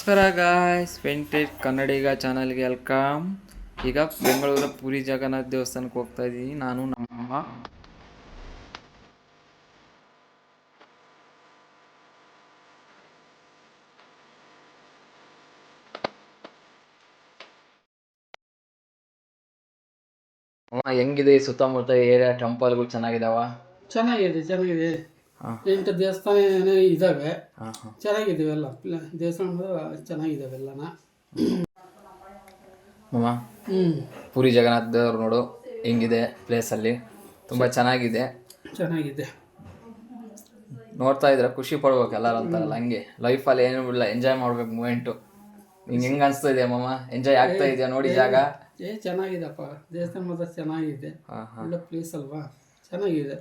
ನಮಸ್ಕಾರ ಗಾಯ್ಸ್, ವೆಂಟೇಜ್ ಕನ್ನಡಿಗ ಚಾನಲ್ಗೆ ವೆಲ್ಕಮ್. ಈಗ ಬೆಂಗಳೂರ ಪುರಿ ಜಗನ್ನಾಥ ದೇವಸ್ಥಾನಕ್ಕೆ ಹೋಗ್ತಾ ಇದ್ದೀನಿ ನಾನು ನಮ್ಮಮ್ಮ. ಹೆಂಗಿದೆ ಸುತ್ತಮುತ್ತ ಏರಿಯಾ? ಟೆಂಪಲ್ಗಳು ಚೆನ್ನಾಗಿದಾವ? ಚೆನ್ನಾಗಿದೆ. 8 ದೇವಸ್ಥಾನ ಇದಾವೆ. ಚೆನ್ನಾಗಿದ್ದಾವೆಲ್ಲ. ದೇವಸ್ಥಾನ ಚೆನ್ನಾಗಿದ್ದಾವೆಲ್ಲನ. ಪುರಿ ಜಗನ್ನಾಥ ದೇವ್ರು ನೋಡು ಹೆಂಗಿದೆ ಪ್ಲೇಸಲ್ಲಿ, ತುಂಬ ಚೆನ್ನಾಗಿದೆ. ನೋಡ್ತಾ ಇದ್ರೆ ಖುಷಿ ಪಡ್ಬೇಕು ಎಲ್ಲರೂ ಅಂತಾರಲ್ಲ, ಹಂಗೆ ಲೈಫಲ್ಲಿ ಏನು ಬಿಡಲ್ಲ, ಎಂಜಾಯ್ ಮಾಡ್ಬೇಕು ಮೂಮೆಂಟು. ನಿಂಗೆ ಹೆಂಗೆ ಅನಿಸ್ತಾ ಇದೆ ಮಾಮ? ಎಂಜಾಯ್ ಆಗ್ತಾ ಇದೆಯಾ ನೋಡಿ ಜಾಗ? ಚೆನ್ನಾಗಿದೆಪ್ಪ, ದೇವಸ್ಥಾನ ಮಾತ್ರ ಚೆನ್ನಾಗಿದೆ. ಒಳ್ಳೆ ಪ್ಲೇಸ್ ಅಲ್ವಾ, ಚೆನ್ನಾಗಿದೆ.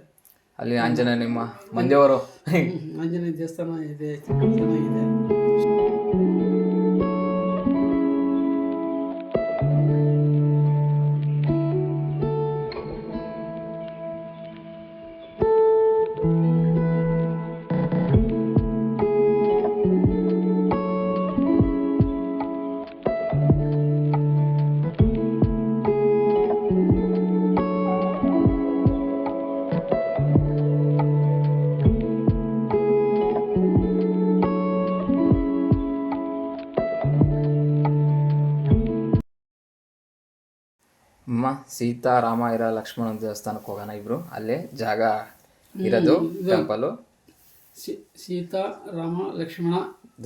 ಅಲ್ಲಿ ಆಂಜನೇಯ ನಿಮ್ಮ ಮಂದಿಯವರು ಆಂಜನೇಯ ದೇವಸ್ಥಾನ ಇದೆ, ಚೆನ್ನಾಗಿದೆ. ಸೀತಾ ರಾಮ ಇರೋ ಲಕ್ಷ್ಮಣ ದೇವಸ್ಥಾನಕ್ಕೆ ಹೋಗೋಣ ಇಬ್ರು. ಅಲ್ಲೇ ಜಾಗ ಇರೋದು ಟೆಂಪಲ್. ಸೀತಾ ರಾಮ ಲಕ್ಷ್ಮಣ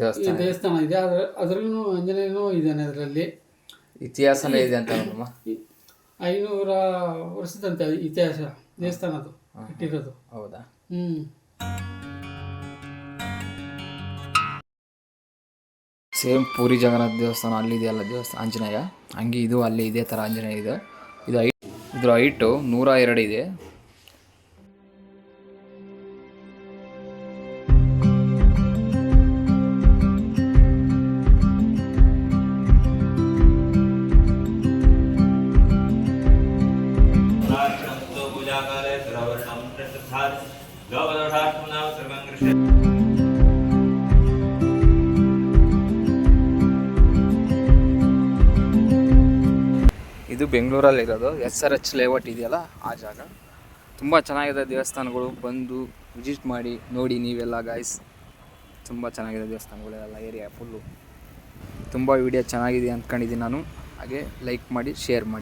ದೇವಸ್ಥಾನ ಇದೆ. ಅದ್ರೂ ಆಂಜನೇಯನೂ ಇದ್ದಾನೆ ಅದರಲ್ಲಿ. ಇತಿಹಾಸನೇ ಇದೆ ಅಂತ 500 ವರ್ಷದಂತೆ ಇತಿಹಾಸ ದೇವಸ್ಥಾನದ್ದು ಇಟ್ಟಿರೋದು. ಹೌದಾ? ಸೇಮ್ ಪೂರಿ ಜಗನ್ನಾಥ ದೇವಸ್ಥಾನ ಅಲ್ಲಿದೆಯಲ್ಲ ದೇವಸ್ಥಾನ ಆಂಜನೇಯ, ಹಂಗೆ ಇದು ಅಲ್ಲಿ ಇದೇ ಥರ ಆಂಜನೇಯ ಇದೆ. ಇದ್ರ ಹೈಟು 102 ಇದೆ. ಇದು ಬೆಂಗಳೂರಲ್ಲಿರೋದು SRH ಲೇಔಟ್ ಇದೆಯಲ್ಲ, ಆ ಜಾಗ. ತುಂಬ ಚೆನ್ನಾಗಿದೆ ದೇವಸ್ಥಾನಗಳು, ಬಂದು ವಿಸಿಟ್ ಮಾಡಿ ನೋಡಿ ನೀವೆಲ್ಲ ಗಾಯ್ಸ್. ತುಂಬ ಚೆನ್ನಾಗಿದೆ ದೇವಸ್ಥಾನಗಳೆಲ್ಲ, ಏರಿಯಾ ಫುಲ್ಲು. ತುಂಬ ವಿಡಿಯೋ ಚೆನ್ನಾಗಿದೆ ಅಂದ್ಕೊಂಡಿದ್ದೀನಿ ನಾನು. ಹಾಗೆ ಲೈಕ್ ಮಾಡಿ, ಶೇರ್ ಮಾಡಿ.